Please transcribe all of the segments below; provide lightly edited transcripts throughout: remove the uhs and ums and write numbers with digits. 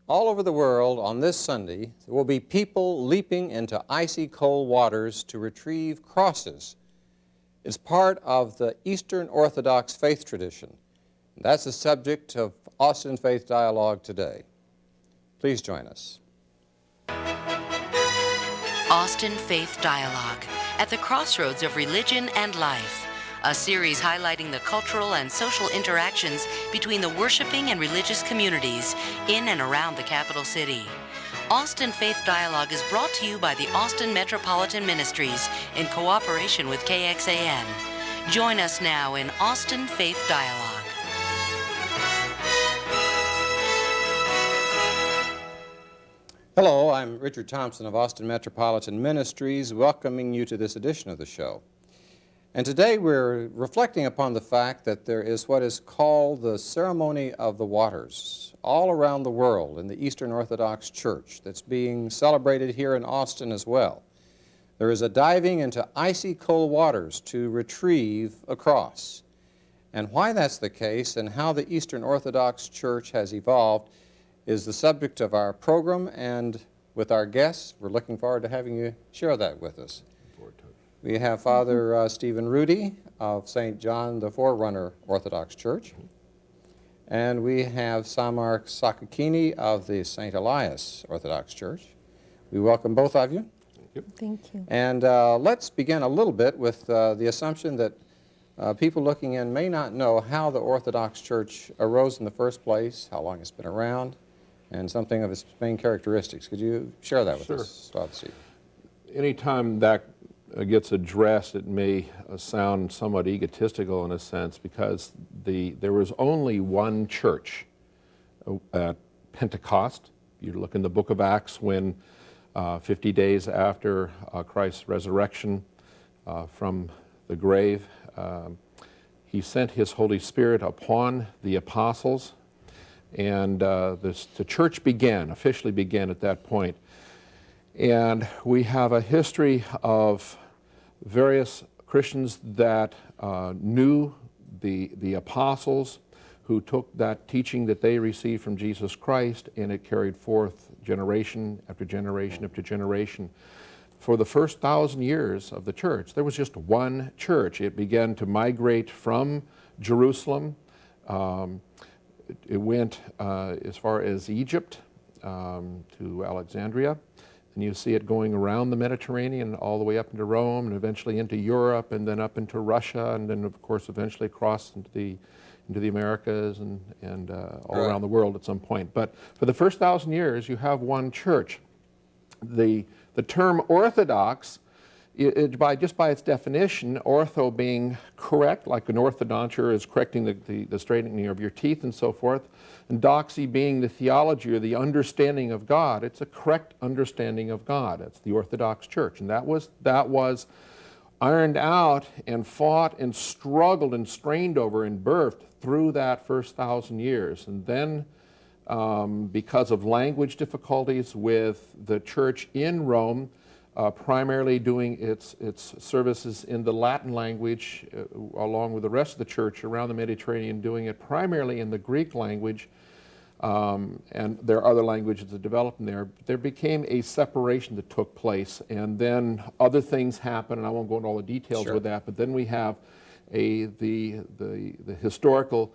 All over the world on this Sunday, there will be people leaping into icy cold waters to retrieve crosses. It's part of the Eastern Orthodox faith tradition. That's the subject of Austin Faith Dialogue today. Please join us. Austin Faith Dialogue, at the crossroads of religion and life, a series highlighting the cultural and social interactions between the worshiping and religious communities in and around the capital city. Austin Faith Dialogue is brought to you by the Austin Metropolitan Ministries in cooperation with KXAN. Join us now in Austin Faith Dialogue. Hello, I'm Richard Thompson of Austin Metropolitan Ministries, welcoming you to this edition of the show. And today we're reflecting upon the fact that there is what is called the ceremony of the waters all around the world in the Eastern Orthodox Church that's being celebrated here in Austin as well. There is a diving into icy cold waters to retrieve a cross. And why that's the case and how the Eastern Orthodox Church has evolved is the subject of our program, and with our guests, we're looking forward to having you share that with us. We have Father Stephen Rudy of St. John the Forerunner Orthodox Church, and we have Samar Sakakini of the St. Elias Orthodox Church. We welcome both of you. Thank you. Thank you. And let's begin a little bit with the assumption that people looking in may not know how the Orthodox Church arose in the first place, how long it's been around, and something of its main characteristics. Could you share that with us, Father Steve? Anytime that gets addressed, it may sound somewhat egotistical in a sense, because there was only one church at Pentecost. You look in the book of Acts when 50 days after Christ's resurrection from the grave, he sent his Holy Spirit upon the apostles, and the church officially began at that point. And we have a history of various Christians that knew the apostles, who took that teaching that they received from Jesus Christ, and it carried forth generation after generation after generation. For the first 1,000 years of the church, there was just one church. It began to migrate from Jerusalem. It went as far as Egypt, to Alexandria, and you see it going around the Mediterranean all the way up into Rome, and eventually into Europe, and then up into Russia, and then of course eventually across into the Americas and all around the world at some point. But for the first 1,000 years, you have one church. The term Orthodox, just by its definition, ortho being correct, like an orthodonture is correcting the straightening of your teeth and so forth, and doxy being the theology or the understanding of God. It's a correct understanding of God. It's the Orthodox Church, and that was ironed out and fought and struggled and strained over and birthed through that first 1,000 years. And then because of language difficulties with the church in Rome, primarily doing its services in the Latin language, along with the rest of the church around the Mediterranean, doing it primarily in the Greek language, and there are other languages that developed in there. There became a separation that took place, and then other things happened, and I won't go into all the details with that, but then we have the historical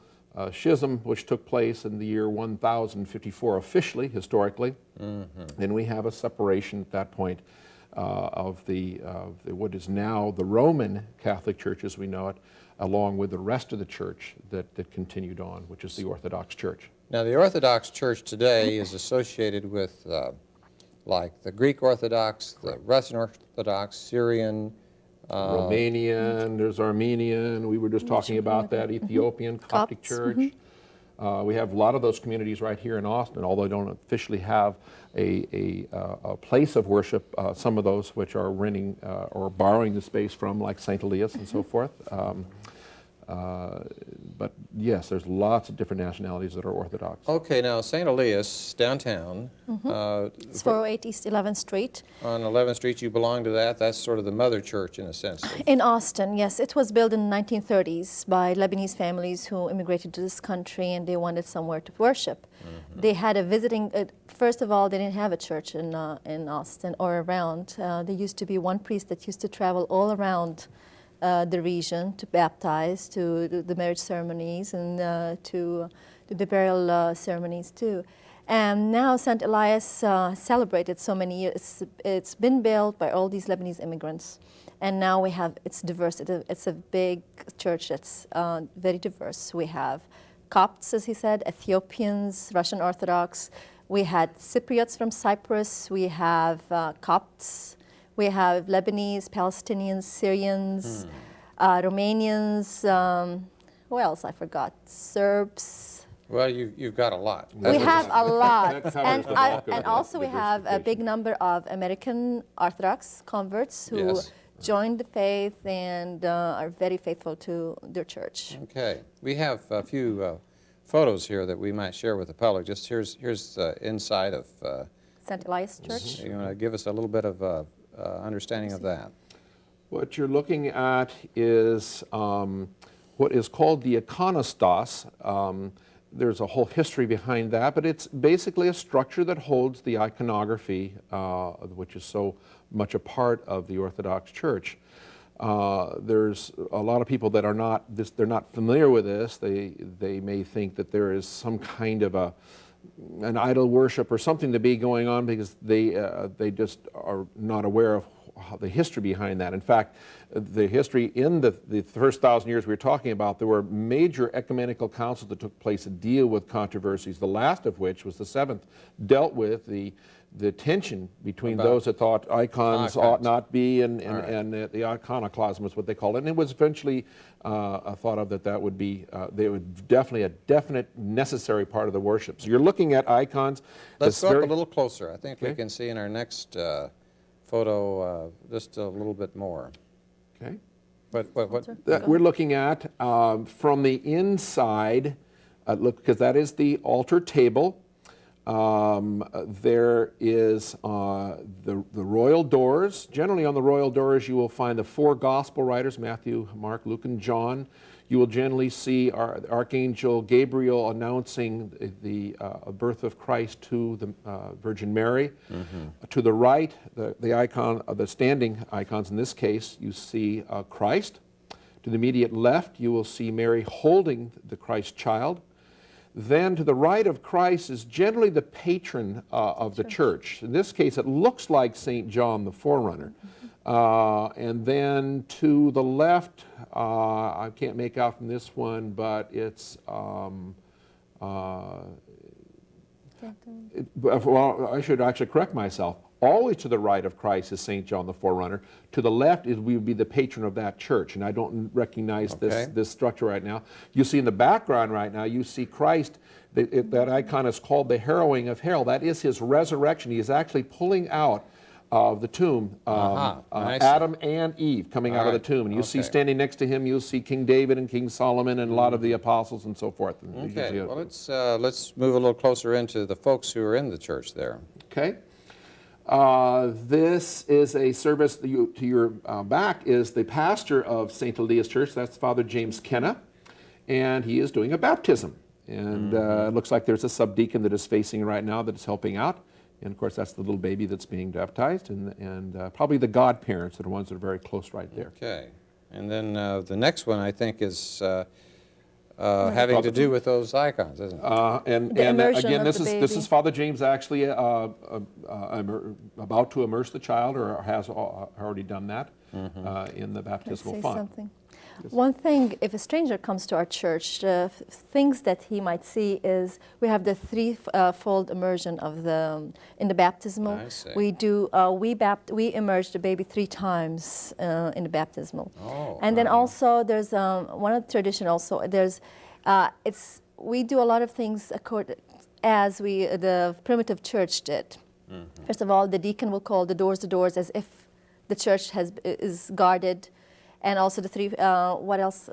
schism, which took place in the year 1054 officially, historically. Then we have a separation at that point of what is now the Roman Catholic Church as we know it, along with the rest of the church that continued on, which is the Orthodox Church. Now, the Orthodox Church today is associated with like the Greek Orthodox, the Russian Orthodox, Syrian, Romanian, there's Armenian, we were just talking about that, Ethiopian Coptic Church. We have a lot of those communities right here in Austin, although they don't officially have a place of worship. Some of those which are renting or borrowing the space from, like St. Elias and so forth. But yes, there's lots of different nationalities that are Orthodox. Okay, now St. Elias, downtown. It's 408 East 11th Street. On 11th Street, you belong to that? That's sort of the mother church in a sense. In Austin, yes. It was built in the 1930s by Lebanese families who immigrated to this country, and they wanted somewhere to worship. They had a visiting, first of all, they didn't have a church in Austin or around. There used to be one priest that used to travel all around the region to baptize, to do the marriage ceremonies, and to the burial ceremonies too. And now St. Elias celebrated so many years. It's been built by all these Lebanese immigrants. And now we have, it's diverse. It's a big church that's very diverse. We have Copts, as he said, Ethiopians, Russian Orthodox. We had Cypriots from Cyprus. We have Copts. We have Lebanese, Palestinians, Syrians, Romanians. Who else? I forgot. Serbs. Well, you've got a lot. We have a lot. That covers And, the bulk of and the also we have a big number of American Orthodox converts who Yes. joined the faith and are very faithful to their church. Okay. We have a few photos here that we might share with the public. Just here's inside of. St. Elias Church. You want to give us a little bit of understanding of that? What you're looking at is what is called the iconostas. There's a whole history behind that, but it's basically a structure that holds the iconography, which is so much a part of the Orthodox Church. There's a lot of people that are they're not familiar with this. They may think that there is some kind of an idol worship or something to be going on because they just are not aware of the history behind that. In fact, the history in the first 1,000 years we were talking about, there were major ecumenical councils that took place to deal with controversies, the last of which was the seventh, dealt with the tension between those that thought icons ought not be and the iconoclasm is what they called it. And it was eventually thought of that would be they would definitely a definite necessary part of the worship. So you're looking at icons. Let's go up a little closer. I think we can see in our next photo just a little bit more. Okay. What? That we're looking at from the inside, look, because that is the altar table. There is the royal doors. Generally on the royal doors you will find the four gospel writers, Matthew, Mark, Luke, and John. You will generally see Archangel Gabriel announcing the birth of Christ to the Virgin Mary. To the right, the icon, the standing icons in this case, you see Christ. To the immediate left, you will see Mary holding the Christ child. Then to the right of Christ is generally the patron of the church. In this case, it looks like St. John the Forerunner. And then to the left, I can't make out from this one, but it's, well, I should actually correct myself. Always to the right of Christ is St. John the Forerunner. To the left we would be the patron of that church, and I don't recognize this structure right now. You see in the background right now, you see Christ. That icon is called the harrowing of hell. That is his resurrection. He is actually pulling out of the tomb Adam and Eve coming out of the tomb. And you see standing next to him, you'll see King David and King Solomon and a lot of the apostles and so forth. Okay, well let's move a little closer into the folks who are in the church there. Okay. This is a service, to your back is the pastor of St. Elias Church, that's Father James Kenna, and he is doing a baptism. And it looks like there's a subdeacon that is facing right now that is helping out. And of course that's the little baby that's being baptized, and probably the godparents that are ones that are very close right there. Okay, and then the next one I think is having to do with those icons, isn't it? And immersion again, of this the is baby. Father James actually about to immerse the child, or has already done that in the Can I baptismal say font. something? One thing, if a stranger comes to our church, things that he might see is we have the threefold immersion of in the baptismal. I see. We do we immerse the baby 3 times in the baptismal. Oh, and then also there's one of the tradition also there's we do a lot of things as the primitive church did. First of all, the deacon will call the doors as if the church is guarded. And also the 3, what else?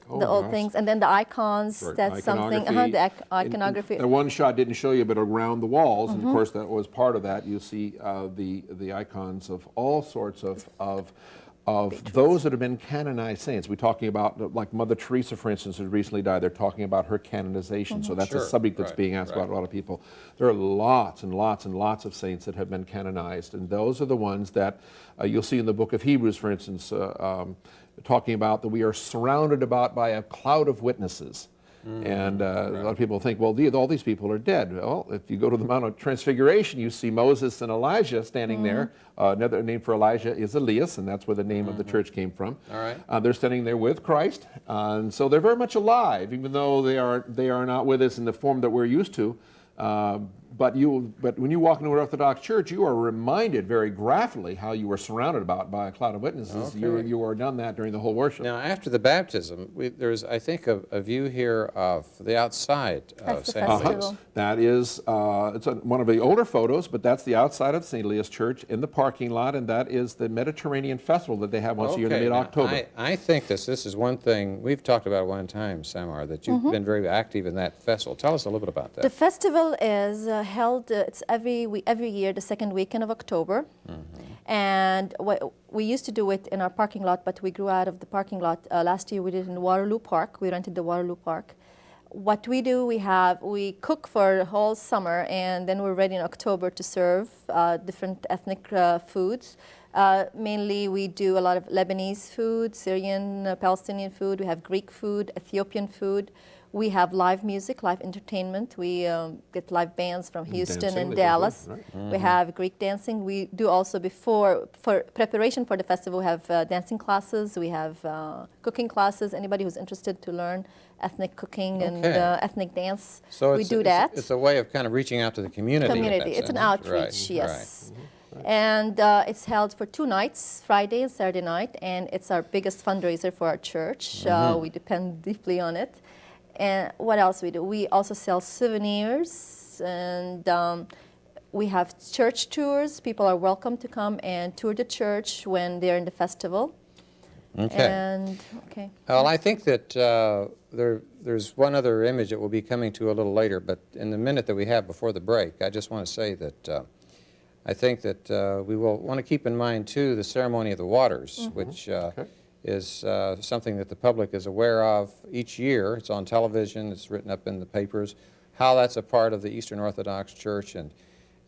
The old things. And then the icons, Right, that's something. The iconography. The one shot didn't show you, but around the walls, and of course that was part of that, you see the icons of all sorts of of patrons. those that have been canonized saints. We're talking about, like Mother Teresa, for instance, who recently died. They're talking about her canonization. So that's Sure. a subject that's Right, being asked right. about a lot of people. There are lots and lots and lots of saints that have been canonized, and those are the ones that you'll see in the book of Hebrews, for instance, talking about that we are surrounded about by a cloud of witnesses. And a lot of people think, well, all these people are dead. Well, if you go to the Mount of Transfiguration, you see Moses and Elijah standing there. Another name for Elijah is Elias, and that's where the name of the church came from. All right. They're standing there with Christ, and so they're very much alive, even though they are not with us in the form that we're used to. But when you walk into an Orthodox church, you are reminded very graphically how you were surrounded about by a cloud of witnesses. Okay. You are done that during the whole worship. Now, after the baptism, there's, I think, a view here of the outside of That's the St. festival. Elias. That is, it's one of the older photos, but that's the outside of St. Elias Church in the parking lot, and that is the Mediterranean Festival that they have once a year in now, mid-October. I think this is one thing, we've talked about it one time, Samar, that you've been very active in that festival. Tell us a little bit about that. The festival is held, it's every year, the second weekend of October. And we used to do it in our parking lot, but we grew out of the parking lot. Last year we did it in Waterloo Park. We rented the Waterloo Park. What we do, we cook for the whole summer, and then we're ready in October to serve different ethnic foods. Mainly we do a lot of Lebanese food, Syrian, Palestinian food. We have Greek food, Ethiopian food. We have live music, live entertainment. We get live bands from Houston dancing, and they do, Dallas. right? We have Greek dancing. We do also for preparation for the festival, we have dancing classes. We have cooking classes. Anybody who's interested to learn ethnic cooking and Okay. ethnic dance, So we do that. It's a way of kind of reaching out to the community. in that It's an sense. outreach, Right, yes. right. And it's held for 2 nights, Friday and Saturday night, and it's our biggest fundraiser for our church. We depend deeply on it. And what else we do? We also sell souvenirs, and we have church tours. People are welcome to come and tour the church when they're in the festival. Okay. And Well, I think that there's one other image that we'll be coming to a little later, but in the minute that we have before the break, I just want to say that I think that we will want to keep in mind, too, the ceremony of the waters, which is something that the public is aware of each year. It's on television, it's written up in the papers, how that's a part of the Eastern Orthodox Church.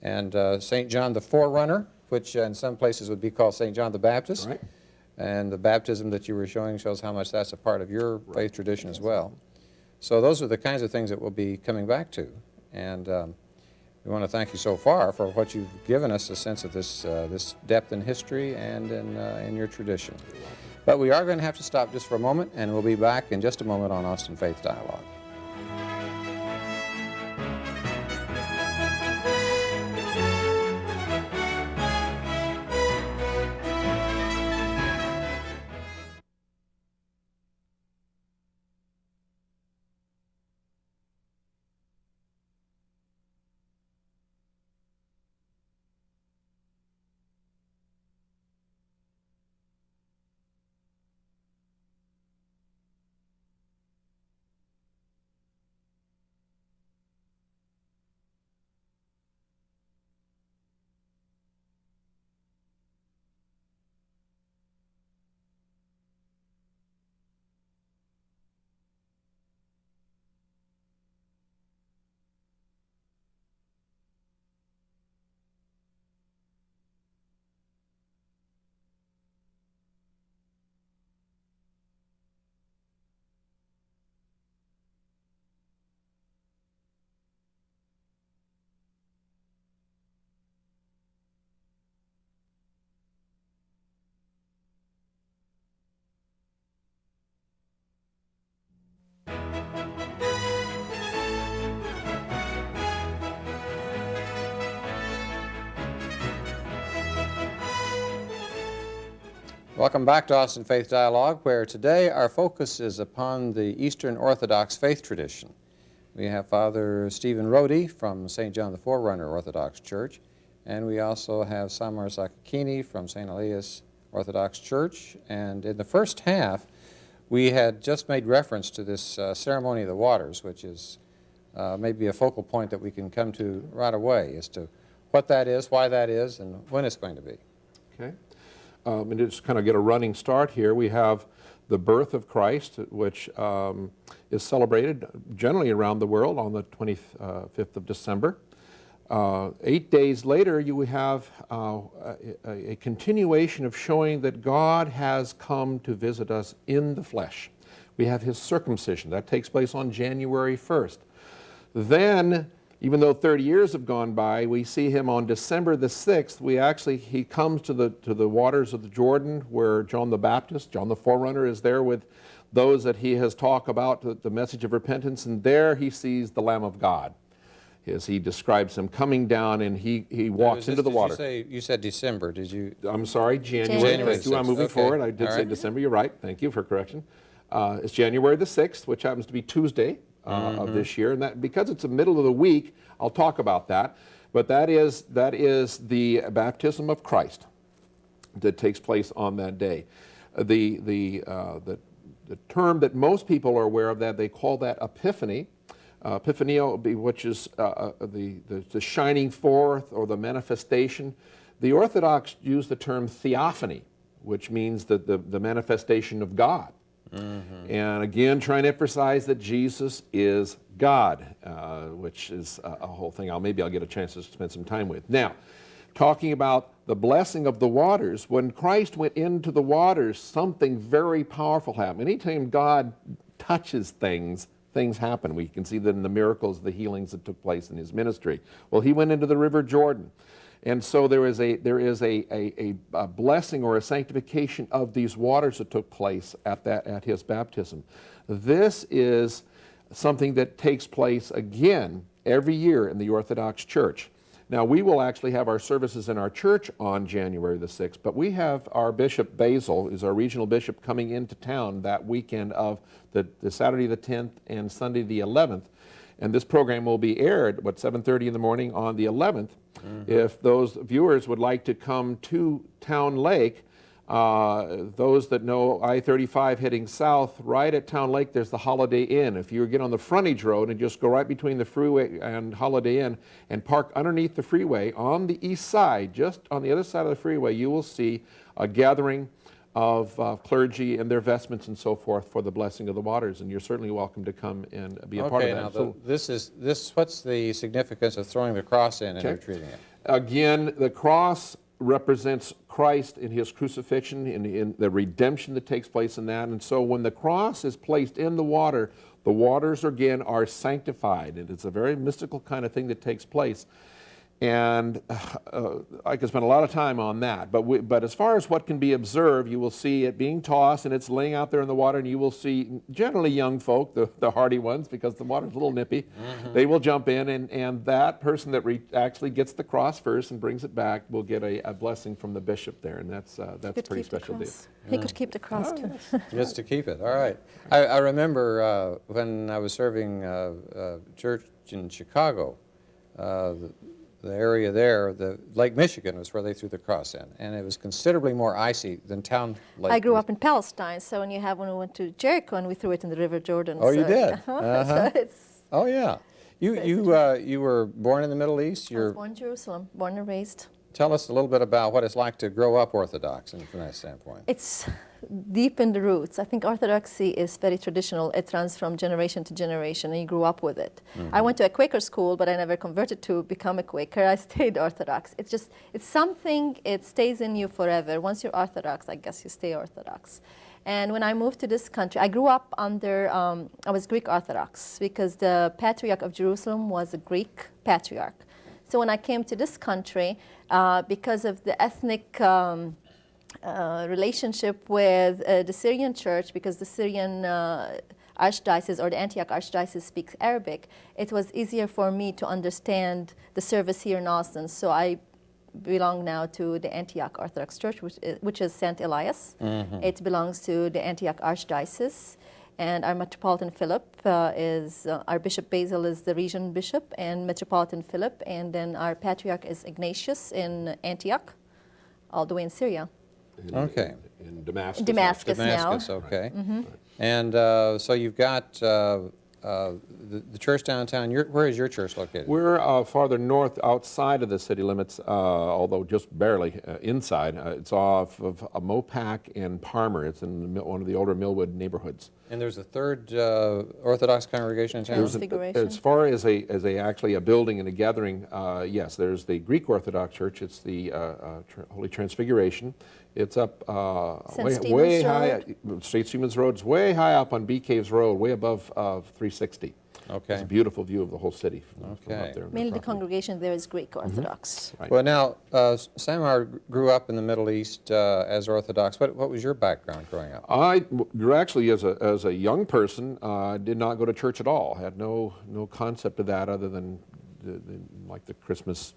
And St. John the Forerunner, which in some places would be called St. John the Baptist. Right. And the baptism that you were showing shows how much that's a part of your faith tradition as well. So those are the kinds of things that we'll be coming back to. And we want to thank you so far for what you've given us, a sense of this depth in history and in your tradition. But we are going to have to stop just for a moment, and we'll be back in just a moment on Austin Faith Dialogue. Welcome back to Austin Faith Dialogue, where today our focus is upon the Eastern Orthodox faith tradition. We have Father Stephen Rohde from St. John the Forerunner Orthodox Church, and we also have Samar Zakakini from St. Elias Orthodox Church. And in the first half, we had just made reference to this ceremony of the waters, which is maybe a focal point that we can come to right away as to what that is, why that is, and when it's going to be. Okay. and just kind of get a running start here, we have the birth of Christ, which is celebrated generally around the world on the 25th of December. 8 days later, you have a continuation of showing that God has come to visit us in the flesh. We have his circumcision. That takes place on January 1st. Then, even though 30 years have gone by, we see him on December the 6th. He comes to the waters of the Jordan where John the Baptist, John the Forerunner, is there with those that he has talked about, the message of repentance, and there he sees the Lamb of God. As he describes him coming down, and he walks into the water. You said December, did you? I'm sorry, January. Thank you. I'm moving Okay. forward. I did say December. You're right. Thank you for correction. It's January the 6th, which happens to be Tuesday of this year, and that because it's the middle of the week, I'll talk about that. But that is the baptism of Christ that takes place on that day. The term that most people are aware of, that they call that Epiphany. Epiphanio, which is the shining forth or the manifestation. The Orthodox use the term theophany, which means the manifestation of God. And again, trying to emphasize that Jesus is God, which is a whole thing maybe I'll get a chance to spend some time with. Now, talking about the blessing of the waters, when Christ went into the waters, something very powerful happened. Anytime God touches things happen. We can see that in the miracles, the healings that took place in his ministry. Well, he went into the River Jordan. And so there is a blessing or a sanctification of these waters that took place at his baptism. This is something that takes place again every year in the Orthodox Church. Now, we will actually have our services in our church on January the 6th, but we have our Bishop Basil, is our regional bishop, coming into town that weekend of the Saturday the 10th and Sunday the 11th. And this program will be aired, 7:30 in the morning on the 11th. If those viewers would like to come to Town Lake, those that know I-35 heading south, right at Town Lake, there's the Holiday Inn. If you get on the frontage road and just go right between the freeway and Holiday Inn and park underneath the freeway on the east side, just on the other side of the freeway, you will see a gathering of clergy and their vestments and so forth for the blessing of the waters, and you're certainly welcome to come and be a part of that. Now what's the significance of throwing the cross in and retreating it? Again, the cross represents Christ in his crucifixion, in the redemption that takes place in that. And so when the cross is placed in the waters again are sanctified. And it's a very mystical kind of thing that takes place. And I could spend a lot of time on that. But as far as what can be observed, you will see it being tossed and it's laying out there in the water, and you will see generally young folk, the hardy ones, because the water's a little nippy, they will jump in, and that person that actually gets the cross first and brings it back will get a blessing from the bishop there, and that's a pretty special deal. He could keep the cross too. Just to keep it, all right. I remember when I was serving church in Chicago, the area there, the Lake Michigan was where they threw the cross in, and it was considerably more icy than Town Lake. I grew up in Palestine, so when we went to Jericho and we threw it in the River Jordan. Oh, so, you did? So it's, oh, yeah. You were born in the Middle East? I was born in Jerusalem, born and raised. Tell us a little bit about what it's like to grow up Orthodox from that standpoint. It's deep in the roots. I think Orthodoxy is very traditional. It runs from generation to generation, and you grew up with it. I went to a Quaker school, but I never converted to become a Quaker. I stayed Orthodox. It's something, it stays in you forever. Once you're Orthodox, I guess you stay Orthodox. And when I moved to this country, I grew up under, I was Greek Orthodox because the Patriarch of Jerusalem was a Greek patriarch. So when I came to this country, because of the ethnic relationship with the Syrian church, because the Syrian archdiocese or the Antioch archdiocese speaks Arabic, it was easier for me to understand the service here in Austin. So I belong now to the Antioch Orthodox Church, which is St. Elias. It belongs to the Antioch archdiocese. And our Metropolitan Philip our Bishop Basil is the region bishop, and Metropolitan Philip, and then our Patriarch is Ignatius in Antioch, all the way in Syria. In Damascus. Damascus now. Okay. And so you've got the church downtown, where is your church located? We're farther north outside of the city limits, although just barely inside. It's off of Mopac and Palmer. It's in one of the older Millwood neighborhoods. And there's a third Orthodox congregation in town? Transfiguration. As far as actually a building and a gathering, yes, there's the Greek Orthodox Church. It's the Holy Transfiguration. It's up way high. St. Stephen's Road. It's way high up on Bee Caves Road, way above 360. Okay. It's a beautiful view of the whole city from Okay. up there. Mainly the congregation there is Greek Orthodox. Right. Well, now, Samar grew up in the Middle East as Orthodox. What was your background growing up? I actually, as a young person, did not go to church at all. Had no concept of that other than like the Christmas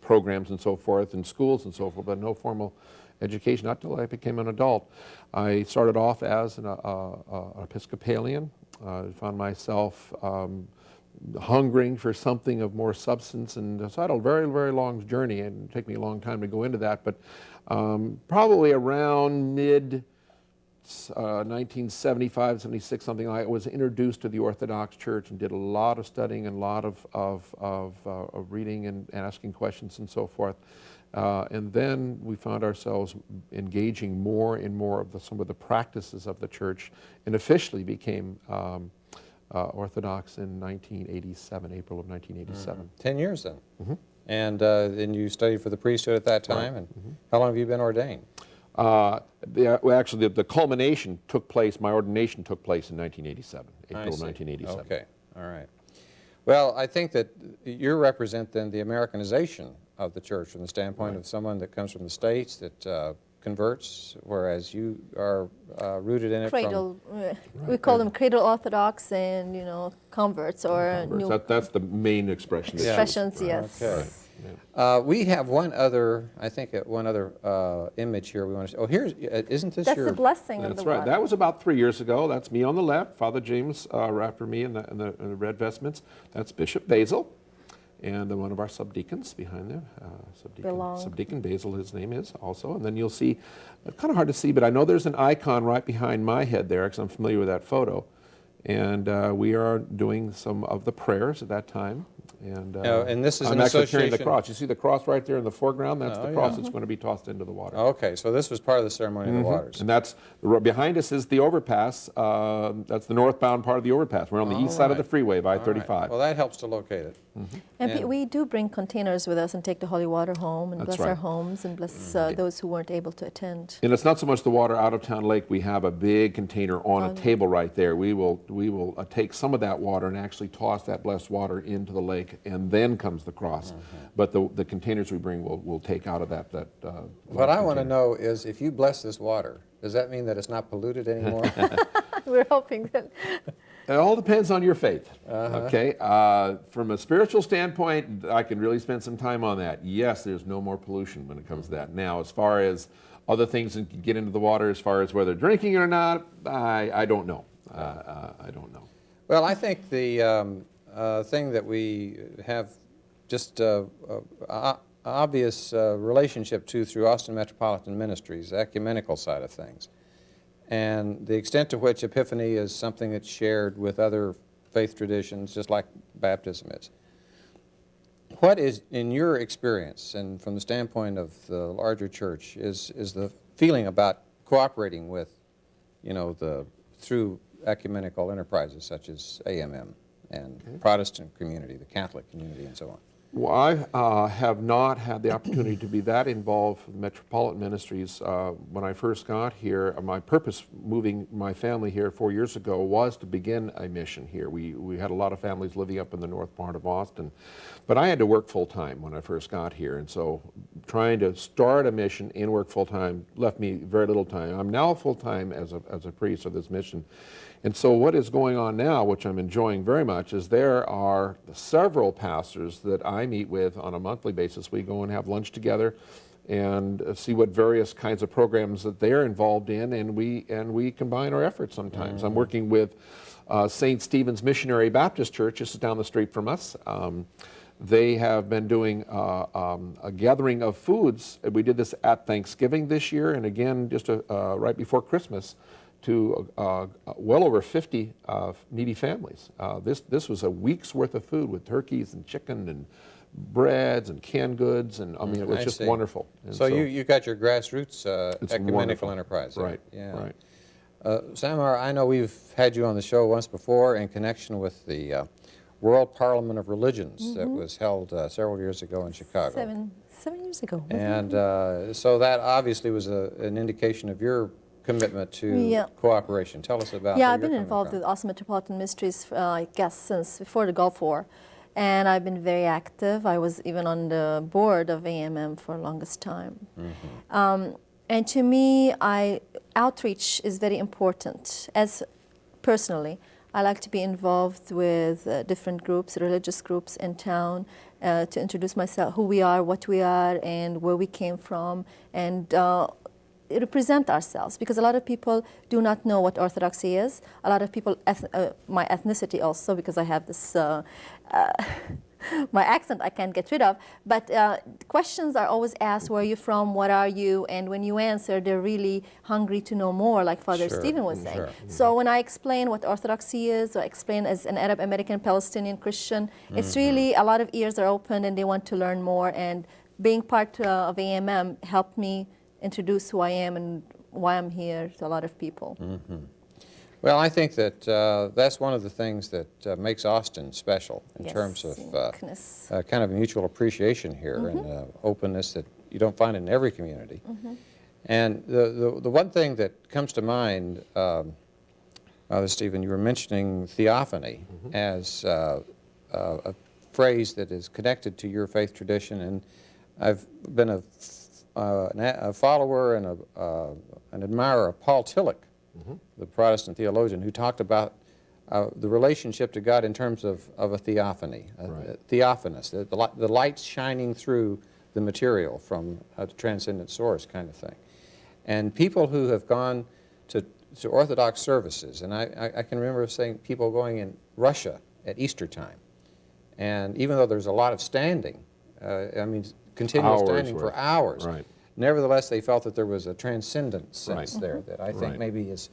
programs and so forth, and schools and so forth, but no formal education, not until I became an adult. I started off as an Episcopalian. Found myself hungering for something of more substance, and so I had a very, very long journey, and it'd take me a long time to go into that, but probably around mid 1975, 76, something like that, I was introduced to the Orthodox Church and did a lot of studying and a lot of reading and asking questions and so forth. And then we found ourselves engaging more and more of some of the practices of the church, and officially became Orthodox in 1987, April of 1987. 10 years then. Mm-hmm. And then you studied for the priesthood at that time. Right. And Mm-hmm. how long have you been ordained? Well, actually, the culmination took place, my ordination took place in 1987, April I of see. 1987. Okay, all right. Well, I think that you represent then the Americanization of the church from the standpoint of someone that comes from the States that converts, whereas you are rooted in it Cradle, we call them cradle Orthodox and, converts or new That's the main expression. that you- expressions, yes. Okay. Right. We have one other, I think, one other image here we want to. Oh, here's isn't this That's your? the blessing of That's the right. water. That was about 3 years ago. That's me on the left, Father James after me in the red vestments. That's Bishop Basil, and one of our subdeacons behind there. Subdeacon Basil, his name is also. And then you'll see, kind of hard to see, but I know there's an icon right behind my head there because I'm familiar with that photo. And we are doing some of the prayers at that time. And this is I'm an actually carrying the association- cross. You see the cross right there in the foreground? That's the cross yeah. that's going to be tossed into the water. Okay, so this was part of the ceremony of the waters. And that's behind us is the overpass. That's the northbound part of the overpass. We're on the east side of the freeway by All right. 35. Well, that helps to locate it. And we do bring containers with us and take the holy water home and That's bless our right. homes and bless those who weren't able to attend. And it's not so much the water out of town lake. We have a big container on a table right there. We will take some of that water and actually toss that blessed water into the lake, and then comes the cross. But the containers we bring we'll take out of that. What I want to know is, if you bless this water, does that mean that it's not polluted anymore? We're hoping that It all depends on your faith, okay? From a spiritual standpoint, I can really spend some time on that. Yes, there's no more pollution when it comes to that. Now, as far as other things that can get into the water, as far as whether drinking it or not, I don't know. I don't know. Well, I think the thing that we have just obvious relationship to through Austin Metropolitan Ministries, the ecumenical side of things, and the extent to which Epiphany is something that's shared with other faith traditions, just like baptism is. What is, in your experience, and from the standpoint of the larger church, is the feeling about cooperating with, through ecumenical enterprises such as AMM and Protestant community, the Catholic community, and so on? Well, I have not had the opportunity to be that involved with Metropolitan Ministries. When I first got here, my purpose moving my family here 4 years ago was to begin a mission here. We had a lot of families living up in the north part of Boston, but I had to work full-time when I first got here, and so trying to start a mission and work full-time left me very little time. I'm now full-time as a priest of this mission. And so what is going on now, which I'm enjoying very much, is there are several pastors that I meet with on a monthly basis. We go and have lunch together and see what various kinds of programs that they're involved in, and we combine our efforts sometimes. I'm working with St. Stephen's Missionary Baptist Church, just down the street from us. They have been doing a gathering of foods. We did this at Thanksgiving this year, and again just right before Christmas, to well over 50 needy families. This was a week's worth of food with turkeys and chicken and breads and canned goods, and I mean, it was just wonderful. And so you got your grassroots ecumenical wonderful. enterprise there. Right, Yeah. right. Samar, I know we've had you on the show once before in connection with the World Parliament of Religions that was held several years ago in Chicago. 7 years ago. And so that obviously was an indication of your commitment to cooperation. Tell us about Yeah, I've been involved with Austin Metropolitan Ministries, I guess, since before the Gulf War. And I've been very active. I was even on the board of AMM for the longest time. And to me, outreach is very important. As personally, I like to be involved with different groups, religious groups in town, to introduce myself, who we are, what we are, and where we came from, and represent ourselves. Because a lot of people do not know what Orthodoxy is. A lot of people, my ethnicity also, because I have this, my accent I can't get rid of. But questions are always asked, where are you from, what are you? And when you answer, they're really hungry to know more, like Father Stephen was saying. So when I explain what Orthodoxy is, or explain as an Arab American Palestinian Christian, it's really a lot of ears are open and they want to learn more. And being part of AMM helped me introduce who I am and why I'm here to a lot of people. Well, I think that that's one of the things that makes Austin special in terms of kind of mutual appreciation here and openness that you don't find in every community. And the one thing that comes to mind, Father Stephen, you were mentioning theophany as a phrase that is connected to your faith tradition, and I've been a follower and an admirer of Paul Tillich, the Protestant theologian, who talked about the relationship to God in terms of a theophany, theophanous, the lights shining through the material from a transcendent source kind of thing. And people who have gone to Orthodox services, and I can remember saying people going in Russia at Easter time, and even though there's a lot of standing, I mean, continual standing for hours. Nevertheless, they felt that there was a transcendent sense there that I think maybe is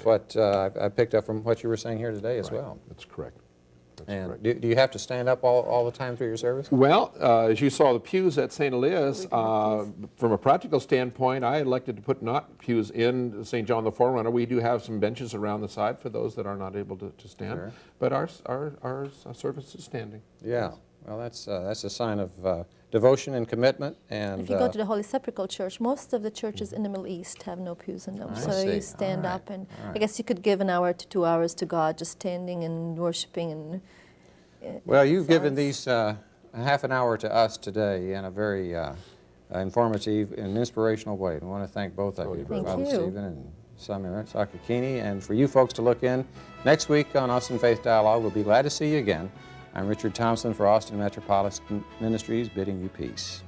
what I picked up from what you were saying here today as well. That's correct. And do you have to stand up all the time through your service? Well, as you saw the pews at St. Elias, from a practical standpoint, I elected to put not pews in St. John the Forerunner. We do have some benches around the side for those that are not able to stand, but our service is standing. Yeah. Well, that's a sign of devotion and commitment. And if you go to the Holy Sepulchre Church, most of the churches in the Middle East have no pews in them. So you stand up, and I guess you could give an hour to 2 hours to God, just standing and worshiping. And well, you've given these half an hour to us today in a very informative and inspirational way. I want to thank both of you, Father Stephen and Samir Sakakini, and for you folks to look in next week on Austin Faith Dialogue. We'll be glad to see you again. I'm Richard Thompson for Austin Metropolitan Ministries, bidding you peace.